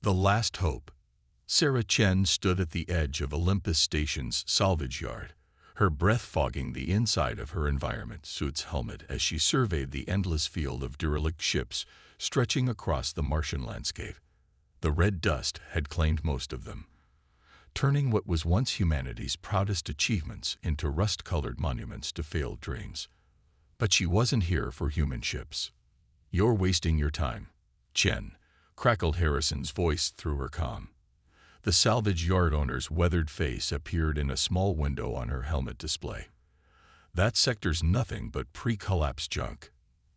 The Last Hope. Sarah Chen stood at the edge of Olympus Station's salvage yard, her breath fogging the inside of her environment suit's helmet as she surveyed the endless field of derelict ships stretching across the Martian landscape. The red dust had claimed most of them, turning what was once humanity's proudest achievements into rust-colored monuments to failed dreams. But she wasn't here for human ships. "You're wasting your time, Chen," crackled Harrison's voice through her comm. The salvage yard owner's weathered face appeared in a small window on her helmet display. "That sector's nothing but pre-collapse junk.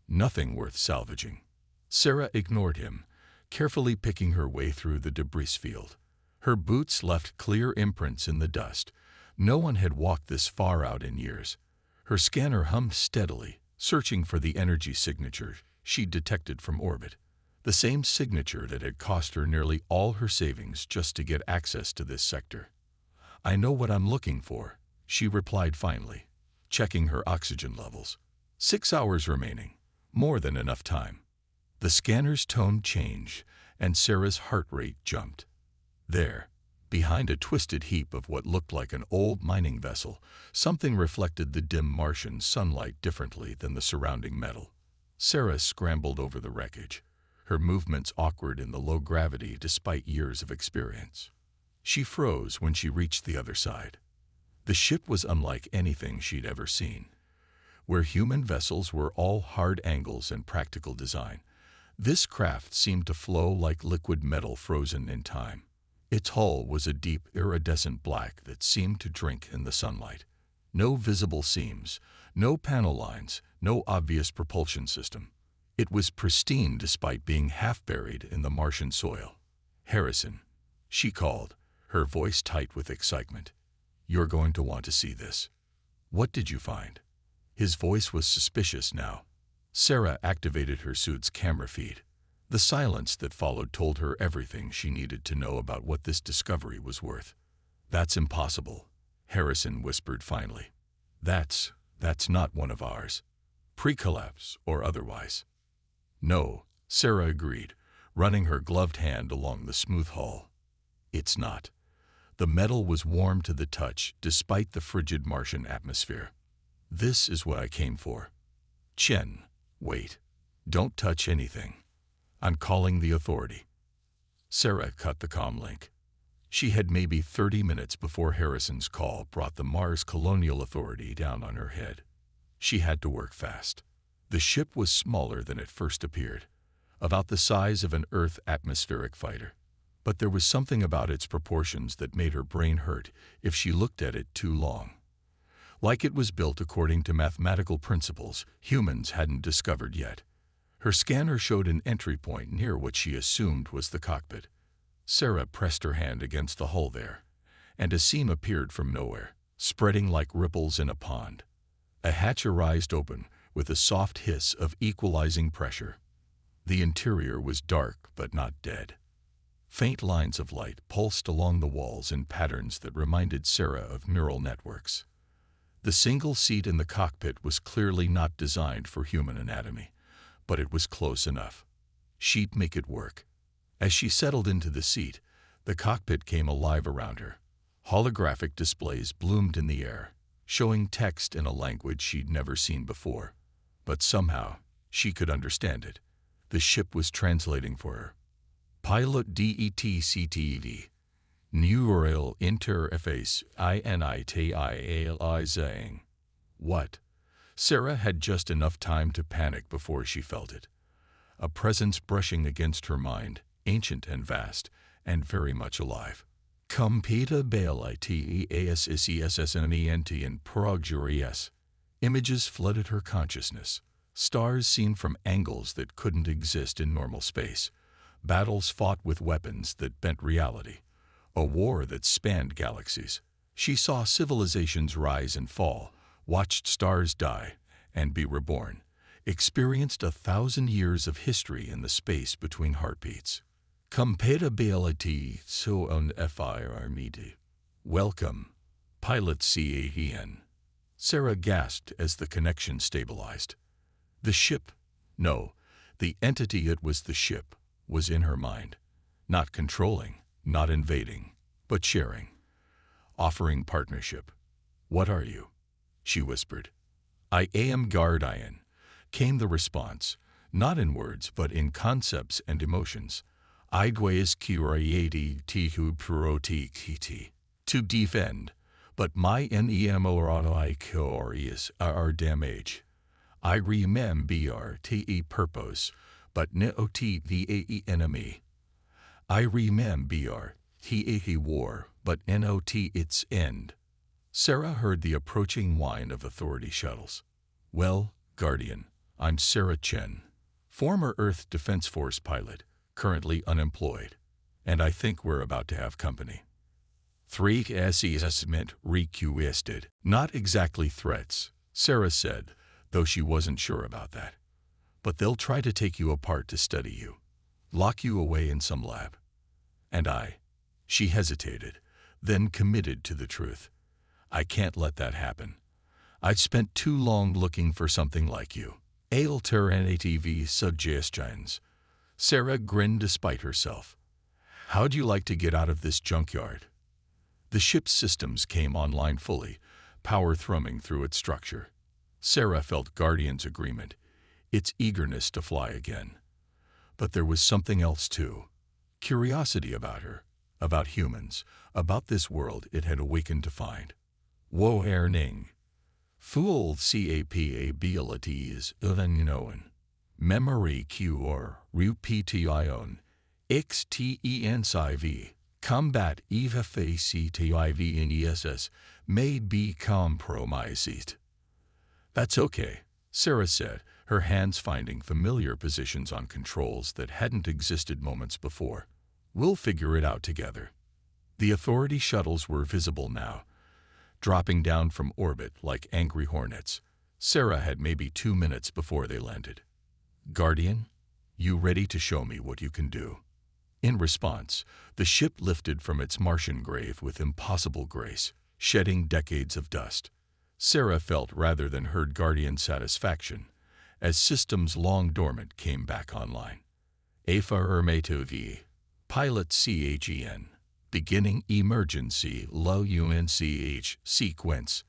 Nothing worth salvaging." Sarah ignored him, carefully picking her way through the debris field. Her boots left clear imprints in the dust. No one had walked this far out in years. Her scanner hummed steadily, searching for the energy signature she'd detected from orbit. The same signature that had cost her nearly all her savings just to get access to this sector. "I know what I'm looking for," she replied finally, checking her oxygen levels. 6 hours remaining. More than enough time. The scanner's tone changed, and Sarah's heart rate jumped. There, behind a twisted heap of what looked like an old mining vessel, something reflected the dim Martian sunlight differently than the surrounding metal. Sarah scrambled over the wreckage, her movements awkward in the low gravity despite years of experience. She froze when she reached the other side. The ship was unlike anything she'd ever seen. Where human vessels were all hard angles and practical design, this craft seemed to flow like liquid metal frozen in time. Its hull was a deep, iridescent black that seemed to drink in the sunlight. No visible seams, no panel lines, no obvious propulsion system. It was pristine despite being half-buried in the Martian soil. "Harrison," she called, her voice tight with excitement. "You're going to want to see this." "What did you find?" His voice was suspicious now. Sarah activated her suit's camera feed. The silence that followed told her everything she needed to know about what this discovery was worth. "That's impossible," Harrison whispered finally. That's not one of ours. Pre-collapse or otherwise." "No," Sarah agreed, running her gloved hand along the smooth hull. "It's not." The metal was warm to the touch despite the frigid Martian atmosphere. "This is what I came for." "Chen, wait. Don't touch anything. I'm calling the authority." Sarah cut the comm link. She had maybe 30 minutes before Harrison's call brought the Mars Colonial Authority down on her head. She had to work fast. The ship was smaller than it first appeared, about the size of an Earth atmospheric fighter. But there was something about its proportions that made her brain hurt if she looked at it too long. Like it was built according to mathematical principles humans hadn't discovered yet. Her scanner showed an entry point near what she assumed was the cockpit. Sarah pressed her hand against the hull there, and a seam appeared from nowhere, spreading like ripples in a pond. A hatch arised open with a soft hiss of equalizing pressure. The interior was dark but not dead. Faint lines of light pulsed along the walls in patterns that reminded Sarah of neural networks. The single seat in the cockpit was clearly not designed for human anatomy, but it was close enough. She'd make it work. As she settled into the seat, the cockpit came alive around her. Holographic displays bloomed in the air, showing text in a language she'd never seen before. But somehow, she could understand it. The ship was translating for her. "Pilot DETCTED. Neural Interface INITIALIZing." What? Sarah had just enough time to panic before she felt it. A presence brushing against her mind, ancient and vast, and very much alive. Compatibility and progress. Images flooded her consciousness. Stars seen from angles that couldn't exist in normal space. Battles fought with weapons that bent reality. A war that spanned galaxies. She saw civilizations rise and fall, watched stars die and be reborn, experienced 1,000 years of history in the space between heartbeats. Compatibility so unforeseen. Welcome, Pilot CAEN. Sarah gasped as the connection stabilized. The ship, no, the entity it was the ship, was in her mind. Not controlling, not invading, but sharing. Offering partnership. What are you? She whispered. I am Guardian, came the response, not in words but in concepts and emotions. Idways curiati tihu proti to defend, but my nemoronicoris are damage. I remember te purpose, but neoti the enemy. I remember te war, but not its end. Sarah heard the approaching whine of authority shuttles. Well, Guardian, I'm Sarah Chen, former Earth Defense Force pilot, currently unemployed, and I think we're about to have company. 3 assessment requested. Not exactly threats, Sarah said, though she wasn't sure about that. But they'll try to take you apart to study you, lock you away in some lab. And she hesitated, then committed to the truth. I can't let that happen. I've spent too long looking for something like you. Alternative suggestions. Sarah grinned despite herself. How'd you like to get out of this junkyard? The ship's systems came online fully, power thrumming through its structure. Sarah felt Guardian's agreement, its eagerness to fly again. But there was something else too. Curiosity about her, about humans, about this world it had awakened to find. Wo Erning. Fool capabilities unknown. Memory cure repetition. XTENSIV. Combat eva FACTIV in ESS may be compromised. That's okay, Sarah said, her hands finding familiar positions on controls that hadn't existed moments before. We'll figure it out together. The authority shuttles were visible now, dropping down from orbit like angry hornets. Sarah had maybe 2 minutes before they landed. Guardian, you ready to show me what you can do? In response, the ship lifted from its Martian grave with impossible grace, shedding decades of dust. Sarah felt rather than heard Guardian's satisfaction, as systems long dormant came back online. Affirmative. Pilot CHEN. Beginning emergency low UNCH sequence.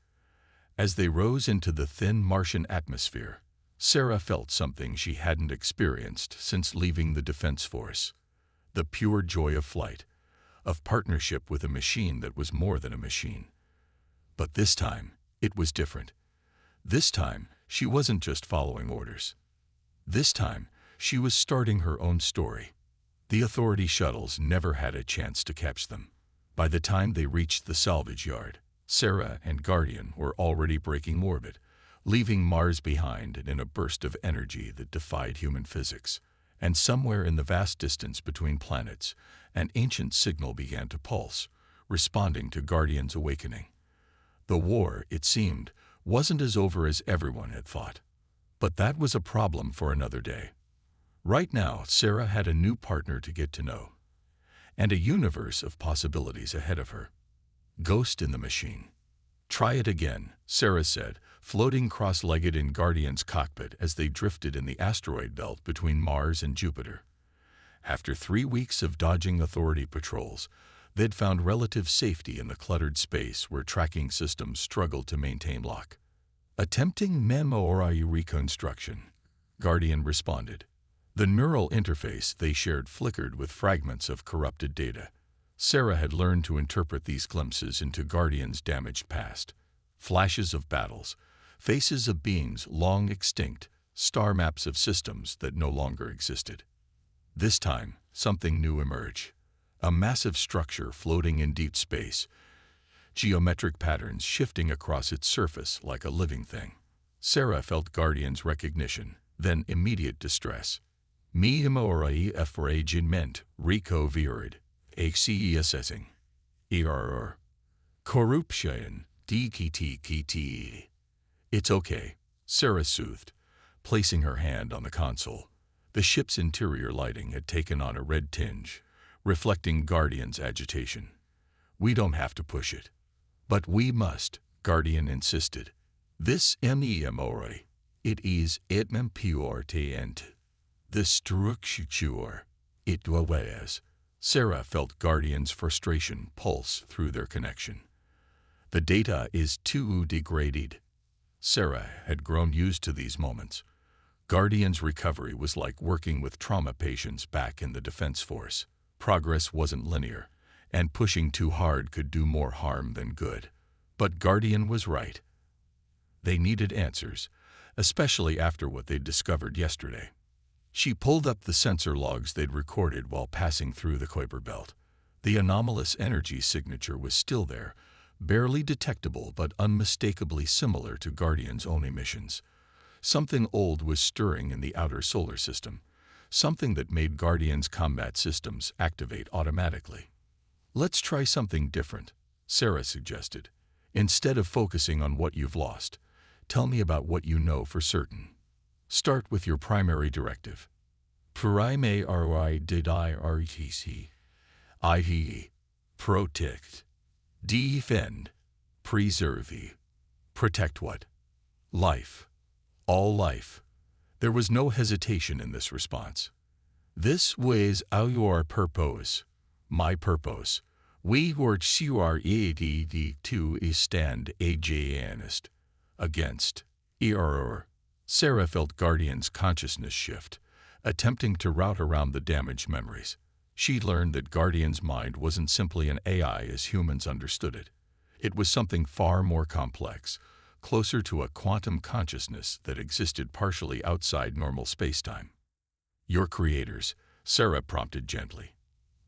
As they rose into the thin Martian atmosphere, Sarah felt something she hadn't experienced since leaving the Defense Force. The pure joy of flight, of partnership with a machine that was more than a machine. But this time, it was different. This time, she wasn't just following orders. This time, she was starting her own story. The authority shuttles never had a chance to catch them. By the time they reached the salvage yard, Sarah and Guardian were already breaking orbit, leaving Mars behind in a burst of energy that defied human physics. And somewhere in the vast distance between planets, an ancient signal began to pulse, responding to Guardian's awakening. The war, it seemed, wasn't as over as everyone had thought. But that was a problem for another day. Right now, Sarah had a new partner to get to know, and a universe of possibilities ahead of her. Ghost in the machine. Try it again, Sarah said, floating cross-legged in Guardian's cockpit as they drifted in the asteroid belt between Mars and Jupiter. After 3 weeks of dodging authority patrols, they'd found relative safety in the cluttered space where tracking systems struggled to maintain lock. Attempting memory reconstruction, Guardian responded. The neural interface they shared flickered with fragments of corrupted data. Sarah had learned to interpret these glimpses into Guardian's damaged past. Flashes of battles, faces of beings long extinct, star maps of systems that no longer existed. This time, something new emerged. A massive structure floating in deep space, geometric patterns shifting across its surface like a living thing. Sarah felt Guardian's recognition, then immediate distress. Memory fragment recovered. Assessing. Error. Corruption. DKTKT. It's okay, Sarah soothed, placing her hand on the console. The ship's interior lighting had taken on a red tinge, reflecting Guardian's agitation. We don't have to push it. But we must, Guardian insisted. This memory. It is pure and the structure. It was. Sarah felt Guardian's frustration pulse through their connection. The data is too degraded. Sarah had grown used to these moments. Guardian's recovery was like working with trauma patients back in the Defense Force. Progress wasn't linear, and pushing too hard could do more harm than good. But Guardian was right. They needed answers, especially after what they'd discovered yesterday. She pulled up the sensor logs they'd recorded while passing through the Kuiper Belt. The anomalous energy signature was still there, barely detectable but unmistakably similar to Guardian's own emissions. Something old was stirring in the outer solar system, something that made Guardian's combat systems activate automatically. "Let's try something different," Sarah suggested. "Instead of focusing on what you've lost, tell me about what you know for certain. Start with your primary directive." I.E. Protect. Defend. Preserve. Protect what? Life. All life. There was no hesitation in this response. "This was our purpose. My purpose. We were to stand against. Against. Error." Sarah felt Guardian's consciousness shift, attempting to route around the damaged memories. She learned that Guardian's mind wasn't simply an AI as humans understood it. It was something far more complex, closer to a quantum consciousness that existed partially outside normal spacetime. "Your creators," Sarah prompted gently.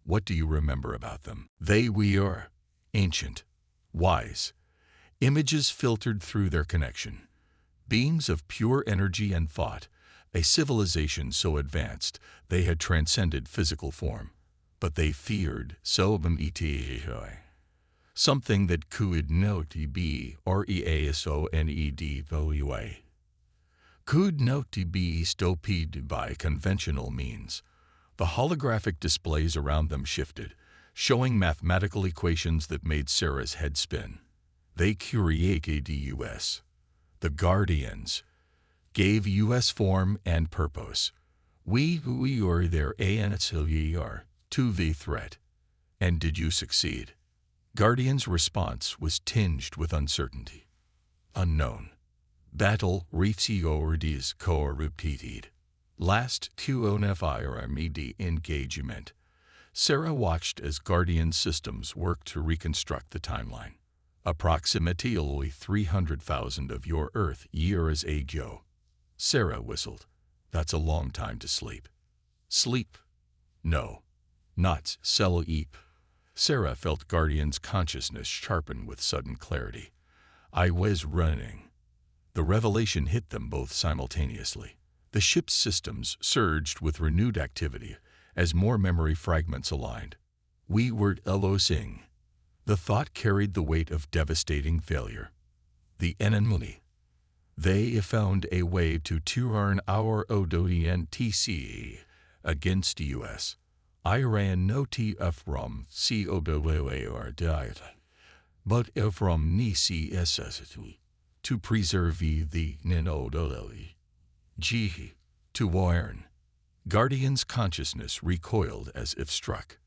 "What do you remember about them?" "They were ancient, wise. Images filtered through their connection. Beings of pure energy and thought, a civilization so advanced they had transcended physical form. But they feared something that could not be reasoned. Could not be stopped by conventional means." The holographic displays around them shifted, showing mathematical equations that made Sarah's head spin. They created us. The Guardians gave us form and purpose. We were their answer to the threat. And did you succeed? Guardian's response was tinged with uncertainty. Unknown. Battle reordes co-repeated. Last QONFIRMED engagement. Sarah watched as Guardian systems worked to reconstruct the timeline. Approximately 300,000 of your Earth years ago. Sarah whistled. "That's a long time to sleep." "Sleep? No. Not sleep." Sarah felt Guardian's consciousness sharpen with sudden clarity. "I was running." The revelation hit them both simultaneously. The ship's systems surged with renewed activity as more memory fragments aligned. "We were losing." The thought carried the weight of devastating failure. "The enemy. They found a way to turn our ODNTC against us. I ran no from COWAR diet, but from NCSS to preserve the NODLE. G. To warn." Guardian's consciousness recoiled as if struck.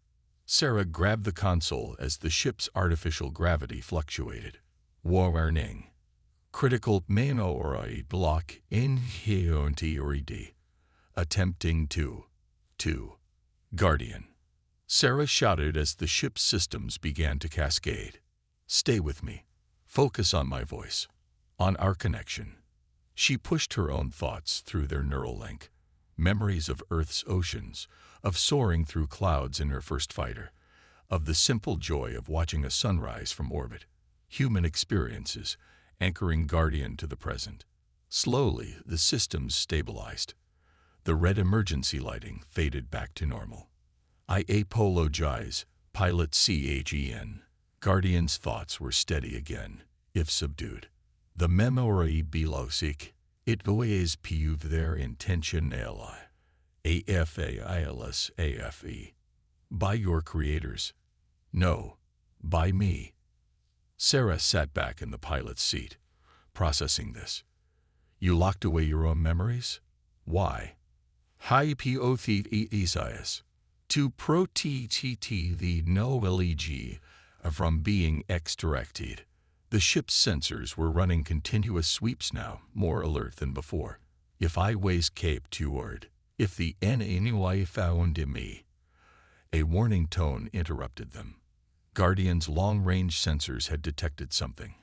Sarah grabbed the console as the ship's artificial gravity fluctuated. "Warning. Critical minority block inherently. Attempting to. Guardian." Sarah shouted as the ship's systems began to cascade. "Stay with me. Focus on my voice. On our connection." She pushed her own thoughts through their neural link. Memories of Earth's oceans, of soaring through clouds in her first fighter, of the simple joy of watching a sunrise from orbit. Human experiences, anchoring Guardian to the present. Slowly, the systems stabilized. The red emergency lighting faded back to normal. "I apologize, Pilot CHEN." Guardian's thoughts were steady again, if subdued. "The memory below sick. It was proved their intention AFAILS. By your creators. No, by me." Sarah sat back in the pilot's seat, processing this. "You locked away your own memories? Why?" "Hypothesis. to protect the no LEG from being extracted. The ship's sensors were running continuous sweeps now, more alert than before. If I was cape toward, if the NNY found me. A warning tone interrupted them. Guardian's long-range sensors had detected something.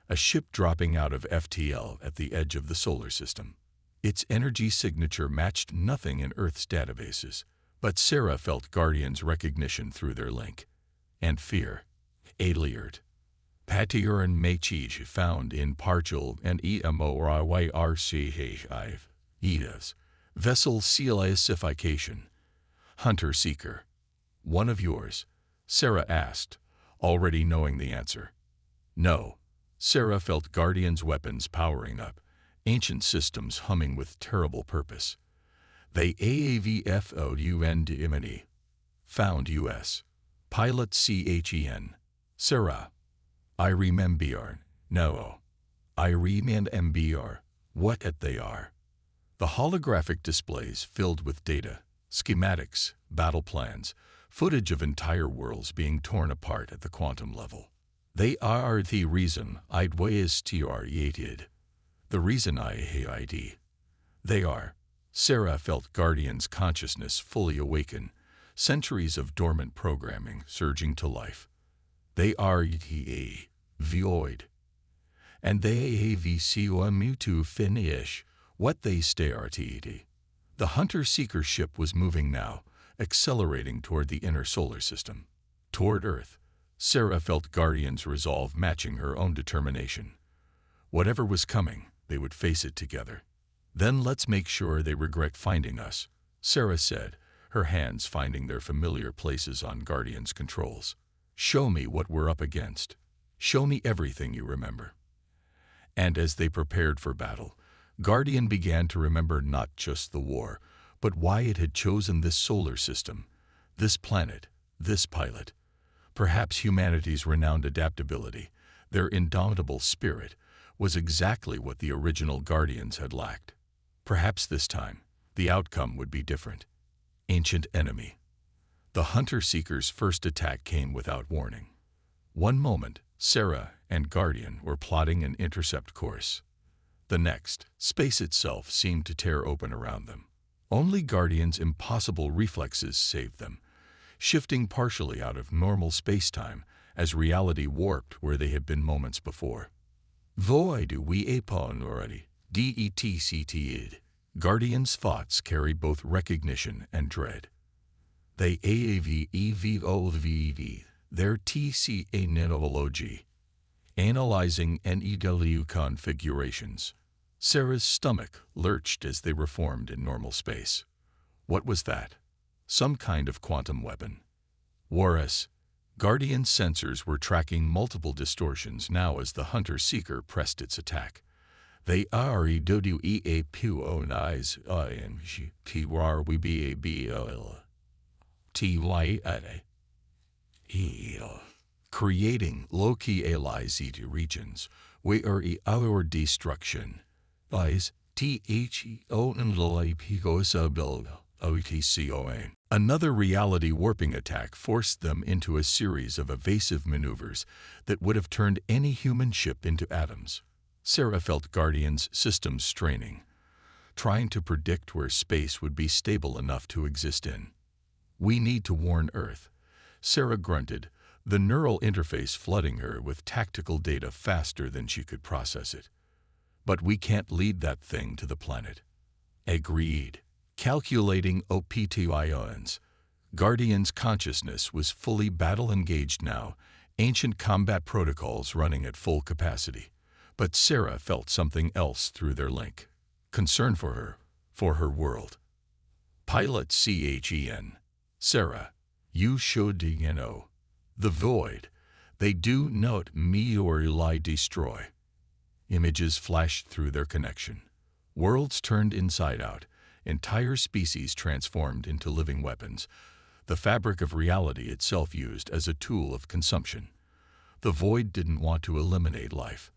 A ship dropping out of FTL at the edge of the solar system. Its energy signature matched nothing in Earth's databases, but Sarah felt Guardian's recognition through their link. And fear. Alert. Patioran Machij found in partial and EMORYRCH EDAS. Vessel classification. Hunter-seeker. One of yours? Sarah asked, already knowing the answer. No. Sarah felt Guardian's weapons powering up, ancient systems humming with terrible purpose. They AAVFOUND found U.S. Pilot CHEN. Sarah. I remember. No. I remember. What they are. The holographic displays filled with data, schematics, battle plans, footage of entire worlds being torn apart at the quantum level. They are the reason I was created. The reason I hid. They are. Sarah felt Guardian's consciousness fully awaken, centuries of dormant programming surging to life. They are the void. And they have to finish what they started. The Hunter-Seeker ship was moving now, accelerating toward the inner solar system. Toward Earth, Sarah felt Guardian's resolve matching her own determination. Whatever was coming, they would face it together. Then let's make sure they regret finding us, Sarah said, her hands finding their familiar places on Guardian's controls. Show me what we're up against. Show me everything you remember. And as they prepared for battle, Guardian began to remember not just the war, but why it had chosen this solar system, this planet, this pilot. Perhaps humanity's renowned adaptability, their indomitable spirit, was exactly what the original Guardians had lacked. Perhaps this time, the outcome would be different. Ancient enemy. The Hunter-Seeker's first attack came without warning. One moment, Sarah and Guardian were plotting an intercept course. The next, space itself seemed to tear open around them. Only Guardian's impossible reflexes saved them, shifting partially out of normal space-time as reality warped where they had been moments before. Void we upon already, DETCT'd. Guardian's thoughts carried both recognition and dread. They AAVEVOVD, their TCA neurology. Analyzing NEW configurations. Sarah's stomach lurched as they reformed in normal space. What was that? Some kind of quantum weapon. Warus. Guardian sensors were tracking multiple distortions now as the Hunter-Seeker pressed its attack. They are EWEAPONIs creating localized regions where our destruction lies. Another reality warping attack forced them into a series of evasive maneuvers that would have turned any human ship into atoms. Sarah felt Guardian's systems straining, trying to predict where space would be stable enough to exist in. We need to warn Earth, Sarah grunted, the neural interface flooding her with tactical data faster than she could process it. But we can't lead that thing to the planet. Agreed. Calculating OPTIONs. Guardian's consciousness was fully battle-engaged now, ancient combat protocols running at full capacity. But Sarah felt something else through their link. Concern for her world. Pilot CHEN. Sarah, you should know. The void. They do not me or lie destroy. Images flashed through their connection. Worlds turned inside out. Entire species transformed into living weapons. The fabric of reality itself used as a tool of consumption. The void didn't want to eliminate life.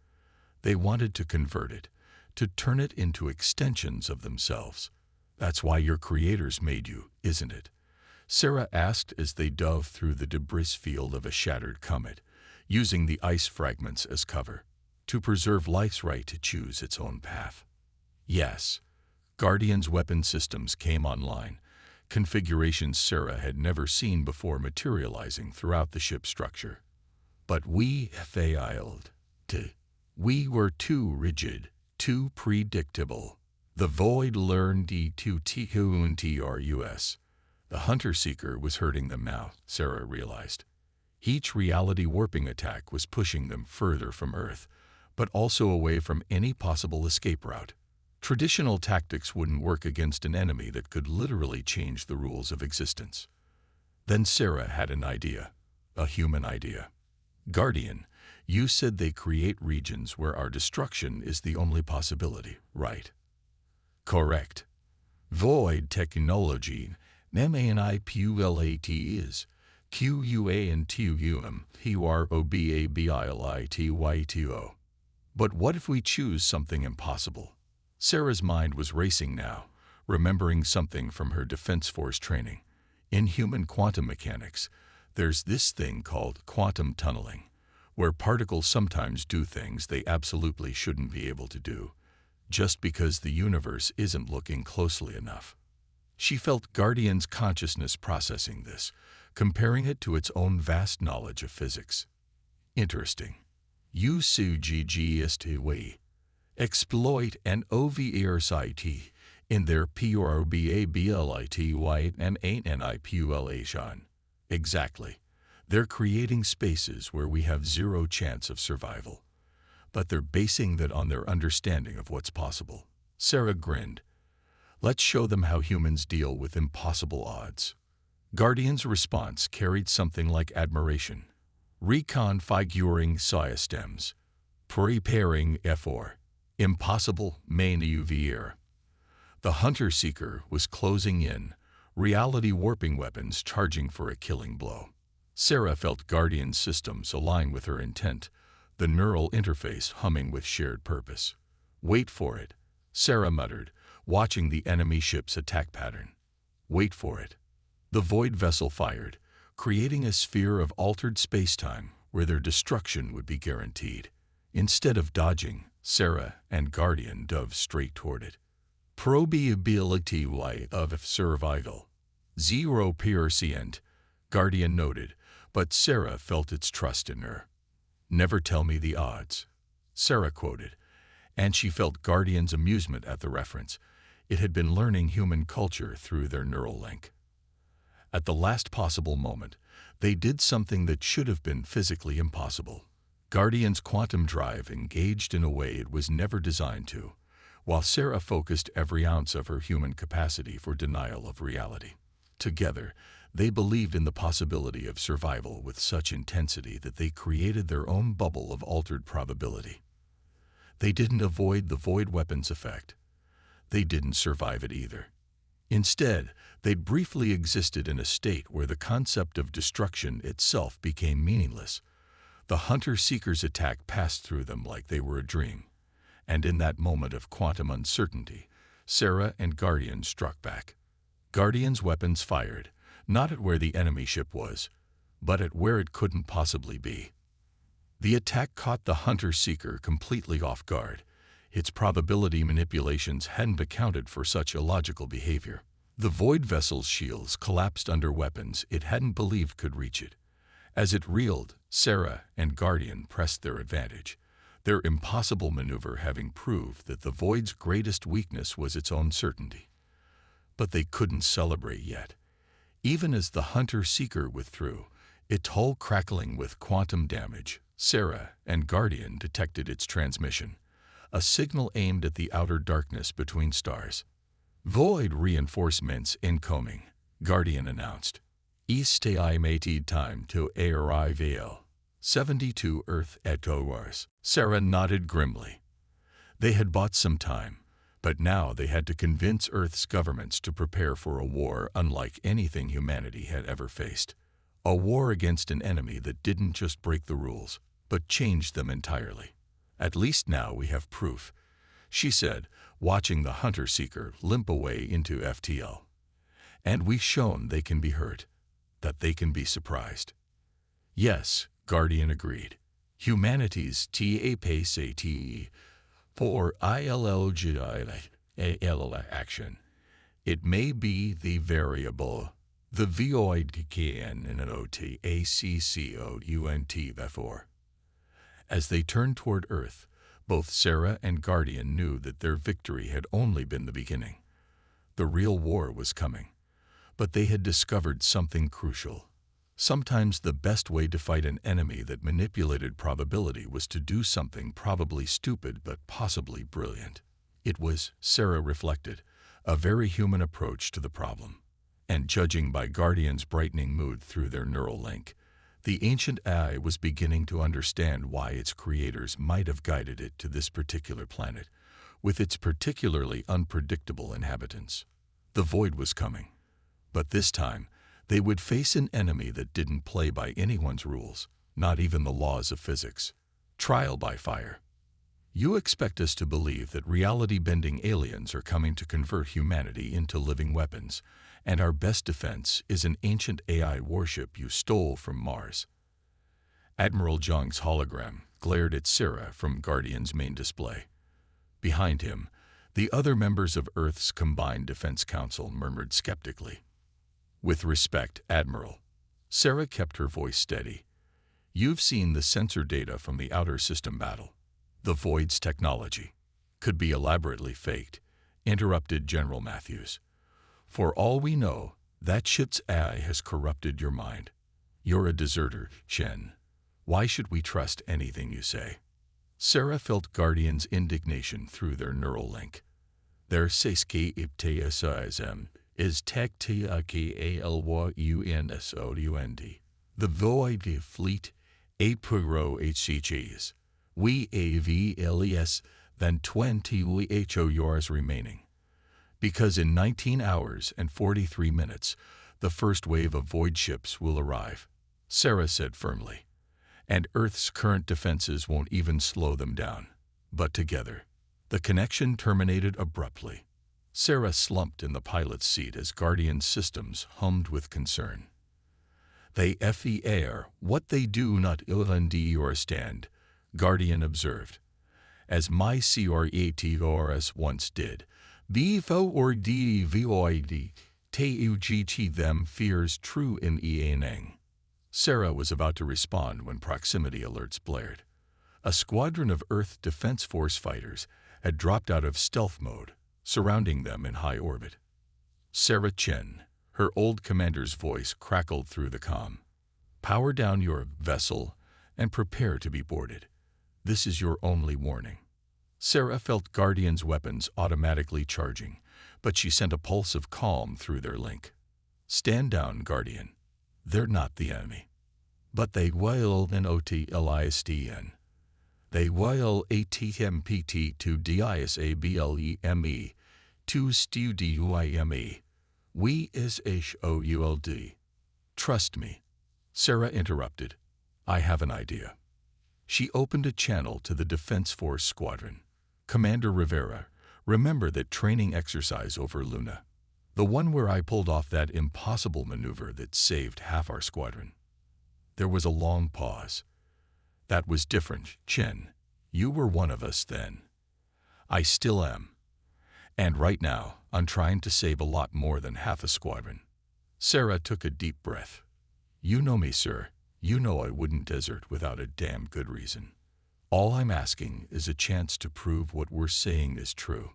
They wanted to convert it, to turn it into extensions of themselves. That's why your creators made you, isn't it? Sarah asked as they dove through the debris field of a shattered comet, using the ice fragments as cover, to preserve life's right to choose its own path. Yes, Guardian's weapon systems came online, configurations Sarah had never seen before materializing throughout the ship's structure. But we failed. We were too rigid, too predictable. The Void learned to The Hunter-Seeker was hurting them now, Sarah realized. Each reality warping attack was pushing them further from Earth, but also away from any possible escape route. Traditional tactics wouldn't work against an enemy that could literally change the rules of existence. Then Sarah had an idea, a human idea. Guardian, you said they create regions where our destruction is the only possibility, right? Correct. Void technology, MANIPULAT is QUANTUMPROBABILITYTO. But what if we choose something impossible? Sarah's mind was racing now, remembering something from her Defense Force training. In human quantum mechanics, there's this thing called quantum tunneling, where particles sometimes do things they absolutely shouldn't be able to do, just because the universe isn't looking closely enough. She felt Guardian's consciousness processing this, comparing it to its own vast knowledge of physics. Interesting. UCGGSTW. Exploit an OVERSIT in their PROBABLITY and manipulation. Exactly. They're creating spaces where we have zero chance of survival. But they're basing that on their understanding of what's possible. Sarah grinned. Let's show them how humans deal with impossible odds. Guardian's response carried something like admiration. Reconfiguring systems. Preparing for impossible maneuver. The Hunter-Seeker was closing in, reality warping weapons charging for a killing blow. Sarah felt Guardian's systems align with her intent, the neural interface humming with shared purpose. Wait for it, Sarah muttered, watching the enemy ship's attack pattern. Wait for it. The Void vessel fired, creating a sphere of altered spacetime where their destruction would be guaranteed. Instead of dodging, Sarah and Guardian dove straight toward it. Probability of survival. 0%, Guardian noted, but Sarah felt its trust in her. Never tell me the odds, Sarah quoted, and she felt Guardian's amusement at the reference. It had been learning human culture through their neural link. At the last possible moment, they did something that should have been physically impossible. Guardian's quantum drive engaged in a way it was never designed to, while Sarah focused every ounce of her human capacity for denial of reality. Together, they believed in the possibility of survival with such intensity that they created their own bubble of altered probability. They didn't avoid the Void weapons effect. They didn't survive it either. Instead, they briefly existed in a state where the concept of destruction itself became meaningless. The Hunter-Seeker's attack passed through them like they were a dream. And in that moment of quantum uncertainty, Sarah and Guardian struck back. Guardian's weapons fired, not at where the enemy ship was, but at where it couldn't possibly be. The attack caught the Hunter-Seeker completely off guard. Its probability manipulations hadn't accounted for such illogical behavior. The Void vessel's shields collapsed under weapons it hadn't believed could reach it. As it reeled, Sarah and Guardian pressed their advantage, their impossible maneuver having proved that the Void's greatest weakness was its own certainty. But they couldn't celebrate yet. Even as the Hunter-Seeker withdrew, its hull crackling with quantum damage, Sarah and Guardian detected its transmission, a signal aimed at the outer darkness between stars. Void reinforcements incoming, Guardian announced. Estimated time to arrival. 72 Earth hours. Sarah nodded grimly. They had bought some time, but now they had to convince Earth's governments to prepare for a war unlike anything humanity had ever faced. A war against an enemy that didn't just break the rules, but changed them entirely. At least now we have proof, she said, watching the Hunter-Seeker limp away into FTL. And we've shown they can be hurt, that they can be surprised. Yes, Guardian agreed. Humanity's TAPSATE for ILLGIL action. It may be the variable, the voidkn in an OTACCOUNT before. As they turned toward Earth, both Sarah and Guardian knew that their victory had only been the beginning. The real war was coming, but they had discovered something crucial. Sometimes the best way to fight an enemy that manipulated probability was to do something probably stupid but possibly brilliant. It was, Sarah reflected, a very human approach to the problem. And judging by Guardian's brightening mood through their neural link, the ancient AI was beginning to understand why its creators might have guided it to this particular planet, with its particularly unpredictable inhabitants. The void was coming, but this time they would face an enemy that didn't play by anyone's rules, not even the laws of physics. Trial by fire. You expect us to believe that reality-bending aliens are coming to convert humanity into living weapons, and our best defense is an ancient AI warship you stole from Mars. Admiral Zhang's hologram glared at Sarah from Guardian's main display. Behind him, the other members of Earth's Combined Defense Council murmured skeptically. With respect, Admiral, Sarah kept her voice steady. You've seen the sensor data from the outer system battle. The Void's technology could be elaborately faked, interrupted General Matthews. For all we know, that ship's AI has corrupted your mind. You're a deserter, Chen. Why should we trust anything you say? Sarah felt Guardian's indignation through their neural link. Their Seiski Ipteasism is tech TAKALYUNSOUND. The Void Fleet Apuro HCGs. We AVLES than 20 VHOURs remaining. Because in 19 hours and 43 minutes, the first wave of void ships will arrive, Sarah said firmly. And Earth's current defenses won't even slow them down. But together, the connection terminated abruptly. Sarah slumped in the pilot's seat as Guardian's systems hummed with concern. They FEAR what they do not understand, Guardian observed. As my CRATORS once did, BFO or DVOID, TUGT them fears true in EANang. Sarah was about to respond when proximity alerts blared. A squadron of Earth Defense Force fighters had dropped out of stealth mode, surrounding them in high orbit. Sarah Chen, her old commander's voice crackled through the comm. Power down your vessel and prepare to be boarded. This is your only warning. Sarah felt Guardian's weapons automatically charging, but she sent a pulse of calm through their link. Stand down, Guardian. They're not the enemy. But they will an OTLISTN. They will ATMPT to DISABLEME, to STUDUIME. We is HOULD. Trust me. Sarah interrupted. I have an idea. She opened a channel to the Defense Force Squadron. Commander Rivera, remember that training exercise over Luna? The one where I pulled off that impossible maneuver that saved half our squadron. There was a long pause. That was different, Chen. You were one of us then. I still am. And right now, I'm trying to save a lot more than half a squadron. Sarah took a deep breath. You know me, sir. You know I wouldn't desert without a damn good reason. All I'm asking is a chance to prove what we're saying is true.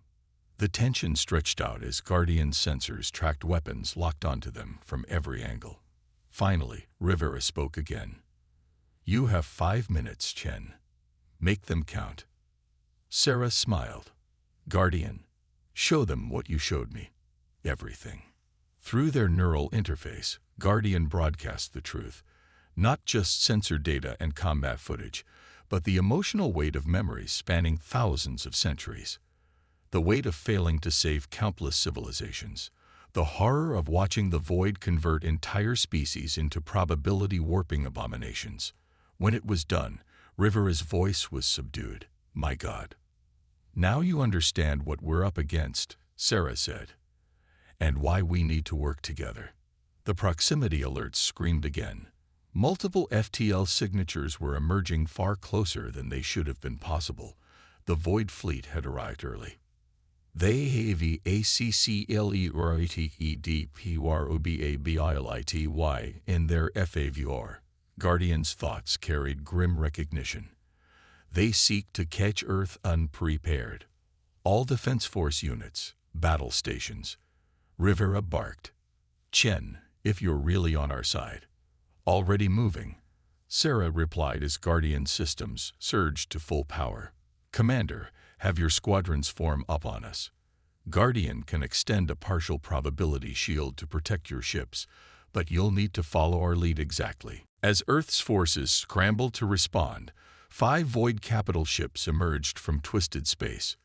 The tension stretched out as Guardian sensors tracked weapons locked onto them from every angle. Finally, Rivera spoke again. You have 5 minutes, Chen. Make them count. Sarah smiled. Guardian, show them what you showed me. Everything. Through their neural interface, Guardian broadcast the truth. Not just sensor data and combat footage, but the emotional weight of memories spanning thousands of centuries. The weight of failing to save countless civilizations. The horror of watching the void convert entire species into probability warping abominations. When it was done, Rivera's voice was subdued. My God. Now you understand what we're up against, Sarah said. and why we need to work together. The proximity alerts screamed again. Multiple FTL signatures were emerging far closer than they should have been possible. The Void Fleet had arrived early. They have ACCLERATEDPROBABILITY in their FAVR. Guardian's thoughts carried grim recognition. They seek to catch Earth unprepared. All Defense Force units, battle stations. Rivera barked. Chen, if you're really on our side. Already moving. Sarah replied as Guardian systems surged to full power. Commander, have your squadrons form up on us. Guardian can extend a partial probability shield to protect your ships, but you'll need to follow our lead exactly. As Earth's forces scrambled to respond, 5 Void capital ships emerged from twisted space.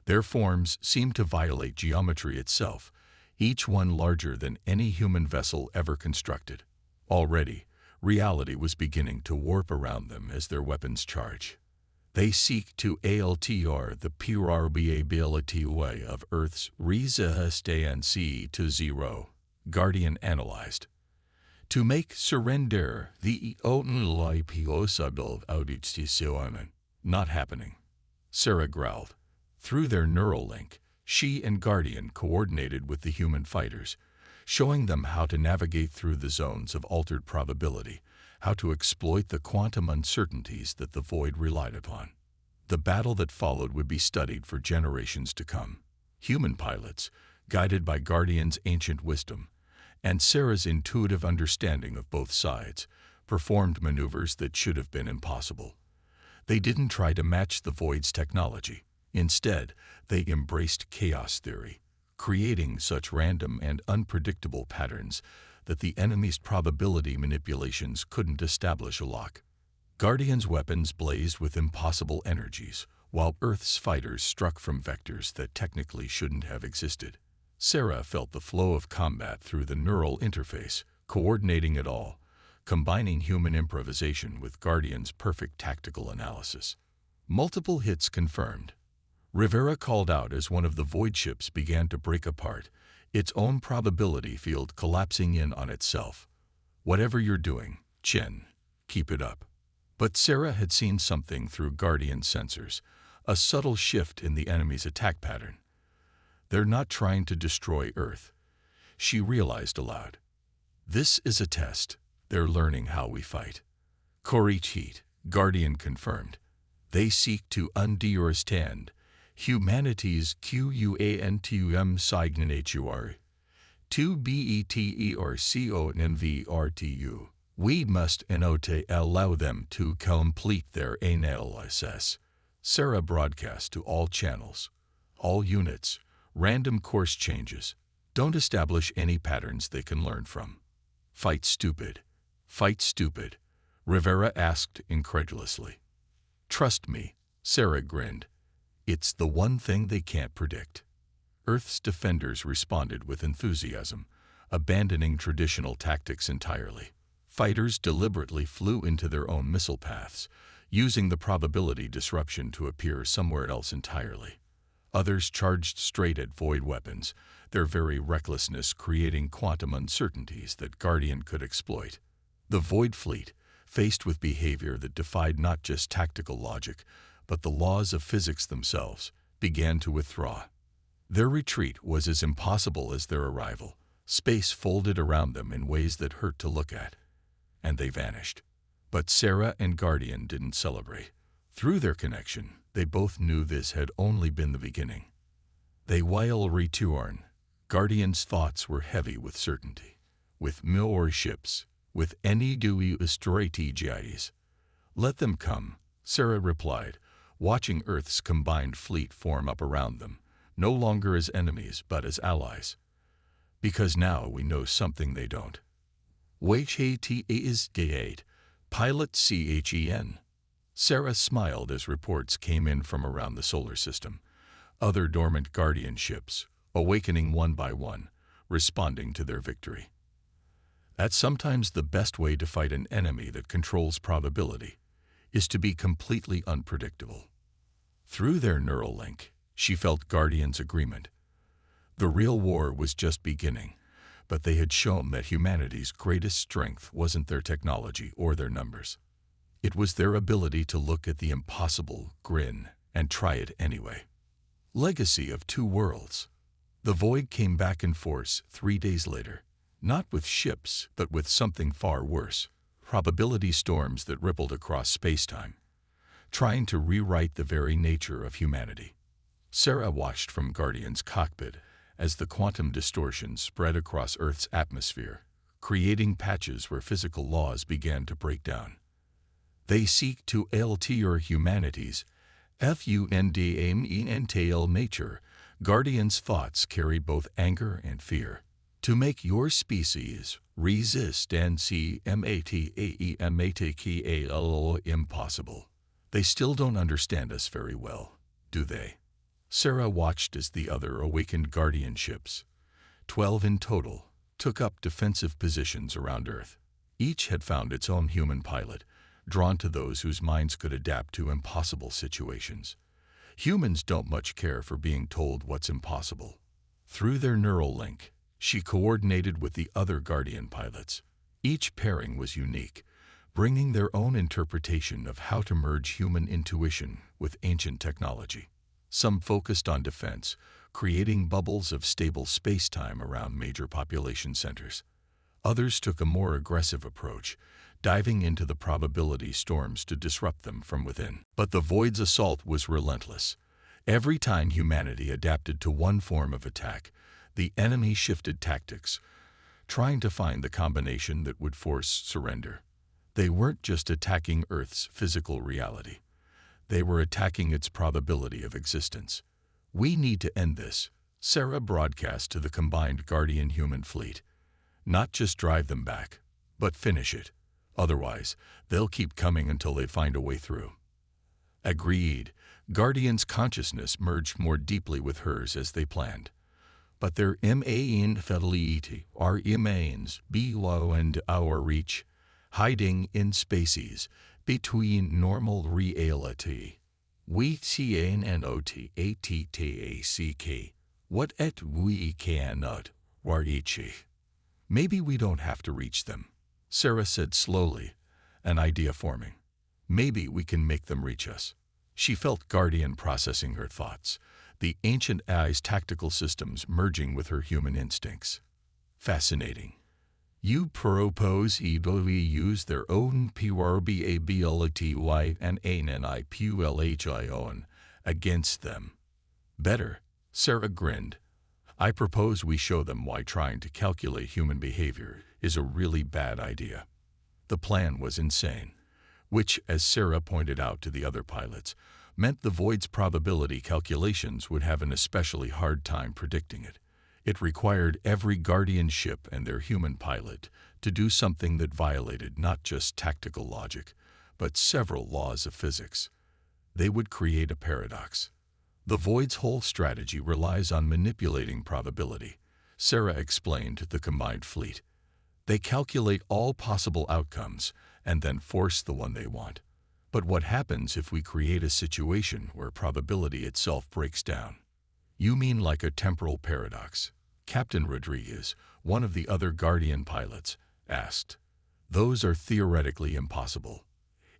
Their forms seemed to violate geometry itself, each one larger than any human vessel ever constructed. Already, reality was beginning to warp around them as their weapons charge. They seek to alter the probability of Earth's resistance to 0, Guardian analyzed. To make surrender the only possible outcome. Not happening. Sarah growled. Through their neural link, she and Guardian coordinated with the human fighters, showing them how to navigate through the zones of altered probability, how to exploit the quantum uncertainties that the Void relied upon. The battle that followed would be studied for generations to come. Human pilots, guided by Guardian's ancient wisdom, and Sarah's intuitive understanding of both sides, performed maneuvers that should have been impossible. They didn't try to match the Void's technology. Instead, they embraced chaos theory, creating such random and unpredictable patterns that the enemy's probability manipulations couldn't establish a lock. Guardian's weapons blazed with impossible energies, while Earth's fighters struck from vectors that technically shouldn't have existed. Sarah felt the flow of combat through the neural interface, coordinating it all, combining human improvisation with Guardian's perfect tactical analysis. Multiple hits confirmed. Rivera called out as one of the Void ships began to break apart, its own probability field collapsing in on itself. Whatever you're doing, Chen, keep it up. But Sarah had seen something through Guardian sensors, a subtle shift in the enemy's attack pattern. They're not trying to destroy Earth. She realized aloud. This is a test. They're learning how we fight. Correct, Guardian confirmed. They seek to understand humanity's quantum signature. To beterconvrtu. We must not allow them to complete their analysis. Sarah broadcast to all channels, all units, random course changes. Don't establish any patterns they can learn from. Fight stupid. Fight stupid, Rivera asked incredulously. Trust me, Sarah grinned. It's the one thing they can't predict. Earth's defenders responded with enthusiasm, abandoning traditional tactics entirely. Fighters deliberately flew into their own missile paths, using the probability disruption to appear somewhere else entirely. Others charged straight at Void weapons, their very recklessness creating quantum uncertainties that Guardian could exploit. The Void fleet, faced with behavior that defied not just tactical logic, but the laws of physics themselves, began to withdraw. Their retreat was as impossible as their arrival. Space folded around them in ways that hurt to look at. And they vanished. But Sarah and Guardian didn't celebrate. Through their connection, they both knew this had only been the beginning. They will return. Guardian's thoughts were heavy with certainty. With more ships, with any new strategies. Let them come, Sarah replied, watching Earth's combined fleet form up around them, no longer as enemies but as allies. Because now we know something they don't. WHAT is D8, Pilot CHEN. Sarah smiled as reports came in from around the solar system. Other dormant Guardian ships, awakening one by one, responding to their victory. That's sometimes the best way to fight an enemy that controls probability, is to be completely unpredictable. Through their neural link, she felt Guardian's agreement. The real war was just beginning, but they had shown that humanity's greatest strength wasn't their technology or their numbers. It was their ability to look at the impossible, grin, and try it anyway. Legacy of Two Worlds. The Void came back in force 3 days later, not with ships, but with something far worse: probability storms that rippled across space-time, trying to rewrite the very nature of humanity. Sarah watched from Guardian's cockpit as the quantum distortions spread across Earth's atmosphere, creating patches where physical laws began to break down. They seek to alter humanity's fundamental nature. Guardian's thoughts carried both anger and fear. To make your species resist and see impossible. They still don't understand us very well, do they? Sarah watched as the other awakened Guardian ships, 12 in total, took up defensive positions around Earth. Each had found its own human pilot, drawn to those whose minds could adapt to impossible situations. Humans don't much care for being told what's impossible. Through their neural link, she coordinated with the other Guardian pilots. Each pairing was unique, bringing their own interpretation of how to merge human intuition with ancient technology. Some focused on defense, creating bubbles of stable space-time around major population centers. Others took a more aggressive approach, diving into the probability storms to disrupt them from within. But the Void's assault was relentless. Every time humanity adapted to one form of attack, the enemy shifted tactics, trying to find the combination that would force surrender. They weren't just attacking Earth's physical reality. They were attacking its probability of existence. "We need to end this," Sarah broadcast to the combined Guardian human fleet. "Not just drive them back, but finish it. Otherwise, they'll keep coming until they find a way through." Agreed. Guardian's consciousness merged more deeply with hers as they planned. But their infidelity remains beyond our reach, hiding in spaces between normal reality. We cannot attack what we cannot reach. "Maybe we don't have to reach them," Sarah said slowly, an idea forming. "Maybe we can make them reach us." She felt Guardian processing her thoughts, the ancient AI's tactical systems merging with her human instincts. Fascinating. "You propose we use their own probability and anipulation against them." "Better," Sarah grinned. "I propose we show them why trying to calculate human behavior is a really bad idea." The plan was insane, which, as Sarah pointed out to the other pilots, meant the Void's probability calculations would have an especially hard time predicting it. It required every Guardian ship and their human pilot to do something that violated not just tactical logic, but several laws of physics. They would create a paradox. The Void's whole strategy relies on manipulating probability, Sarah explained to the combined fleet. They calculate all possible outcomes and then force the one they want. But what happens if we create a situation where probability itself breaks down? "You mean like a temporal paradox?" Captain Rodriguez, one of the other Guardian pilots, asked. "Those are theoretically impossible."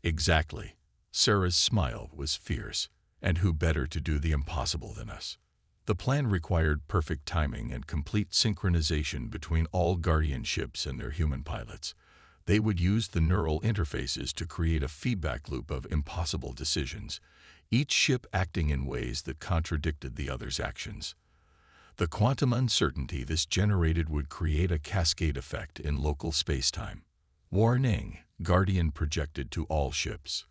"Exactly." Sarah's smile was fierce. "And who better to do the impossible than us?" The plan required perfect timing and complete synchronization between all Guardian ships and their human pilots. They would use the neural interfaces to create a feedback loop of impossible decisions, each ship acting in ways that contradicted the other's actions. The quantum uncertainty this generated would create a cascade effect in local spacetime. "Warning," Guardian projected to all ships.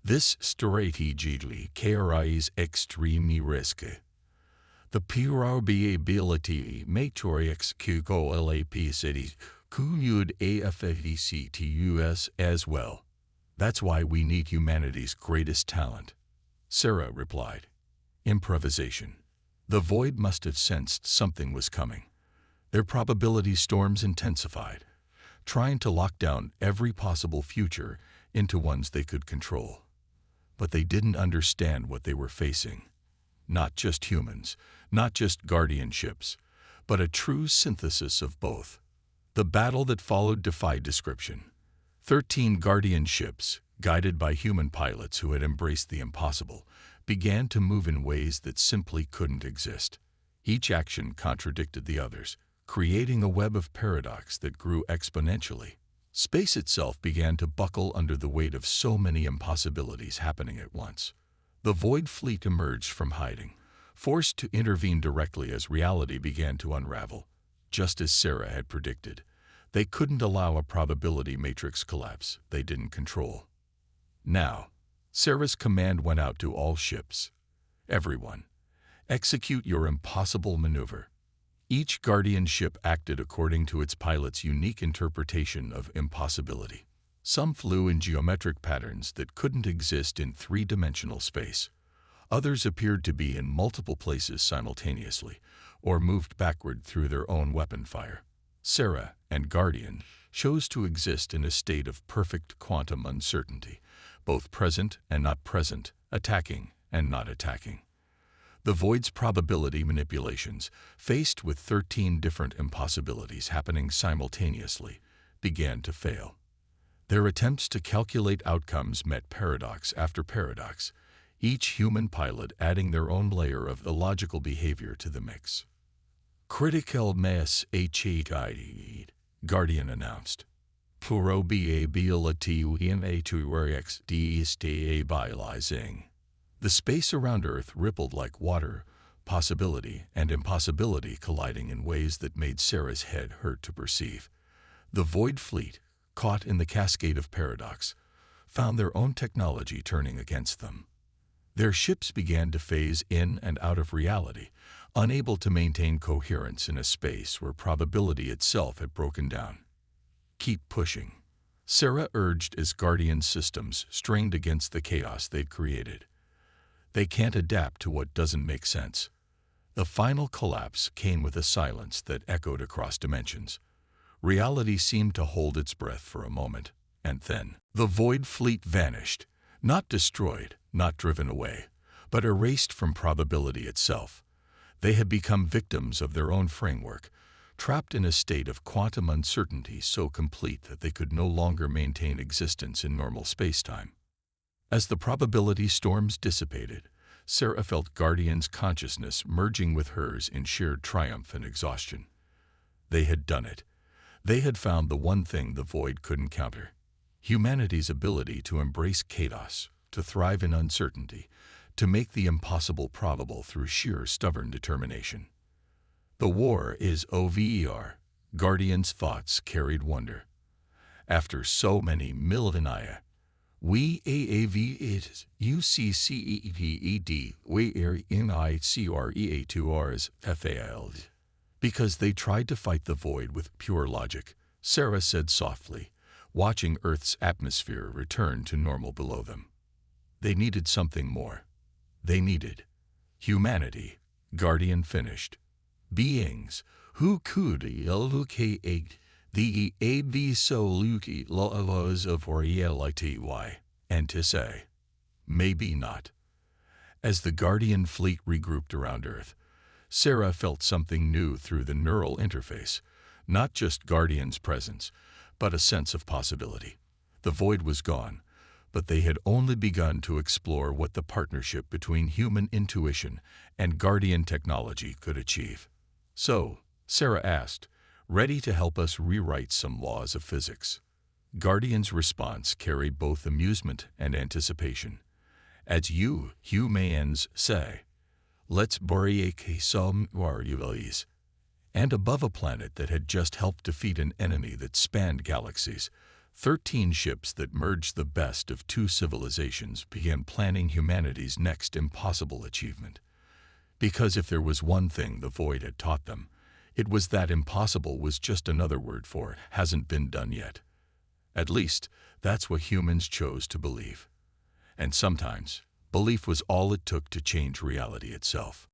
"This strategy carries extreme risk. The probability matrix could affect us as well. That's why we need humanity's greatest talent," Sarah replied. "Improvisation." The Void must have sensed something was coming. Their probability storms intensified, trying to lock down every possible future into ones they could control. But they didn't understand what they were facing. Not just humans, not just Guardian ships, but a true synthesis of both. The battle that followed defied description. 13 Guardian ships, guided by human pilots who had embraced the impossible, began to move in ways that simply couldn't exist. Each action contradicted the others, creating a web of paradox that grew exponentially. Space itself began to buckle under the weight of so many impossibilities happening at once. The Void Fleet emerged from hiding, forced to intervene directly as reality began to unravel. Just as Sarah had predicted, they couldn't allow a probability matrix collapse they didn't control. Now, Sarah's command went out to all ships. Everyone, execute your impossible maneuver. Each Guardian ship acted according to its pilot's unique interpretation of impossibility. Some flew in geometric patterns that couldn't exist in three-dimensional space. Others appeared to be in multiple places simultaneously, or moved backward through their own weapon fire. Sarah and Guardian chose to exist in a state of perfect quantum uncertainty, both present and not present, attacking and not attacking. The Void's probability manipulations, faced with 13 different impossibilities happening simultaneously, began to fail. Their attempts to calculate outcomes met paradox after paradox, each human pilot adding their own layer of illogical behavior to the mix. Critical mass HID, Guardian announced. Probability to destabilizing. The space around Earth rippled like water, possibility and impossibility colliding in ways that made Sarah's head hurt to perceive. The Void Fleet, caught in the cascade of paradox, found their own technology turning against them. Their ships began to phase in and out of reality, unable to maintain coherence in a space where probability itself had broken down. Keep pushing, Sarah urged as Guardian systems strained against the chaos they'd created. They can't adapt to what doesn't make sense. The final collapse came with a silence that echoed across dimensions. Reality seemed to hold its breath for a moment, and then the Void Fleet vanished, not destroyed, not driven away, but erased from probability itself. They had become victims of their own framework, trapped in a state of quantum uncertainty so complete that they could no longer maintain existence in normal spacetime. As the probability storms dissipated, Sarah felt Guardian's consciousness merging with hers in shared triumph and exhaustion. They had done it. They had found the one thing the Void couldn't counter: humanity's ability to embrace chaos, to thrive in uncertainty, to make the impossible probable through sheer stubborn determination. The war is over, Guardian's thoughts carried wonder. After so many millennia, we AAV it UCCEPED where NICREA2Rs failed. Because they tried to fight the Void with pure logic, Sarah said softly, watching Earth's atmosphere return to normal below them. They needed something more. They needed humanity, Guardian finished. Beings who could locate the absolute laws of reality. And to say, maybe not. As the Guardian fleet regrouped around Earth, Sarah felt something new through the neural interface, not just Guardian's presence, but a sense of possibility. The Void was gone, but they had only begun to explore what the partnership between human intuition and Guardian technology could achieve. So, Sarah asked, ready to help us rewrite some laws of physics. Guardian's response carried both amusement and anticipation. As you humans say, let's break some barriers. And above a planet that had just helped defeat an enemy that spanned galaxies, 13 ships that merged the best of two civilizations began planning humanity's next impossible achievement. Because if there was one thing the Void had taught them, it was that impossible was just another word for it hasn't been done yet. At least, that's what humans chose to believe. And sometimes, belief was all it took to change reality itself.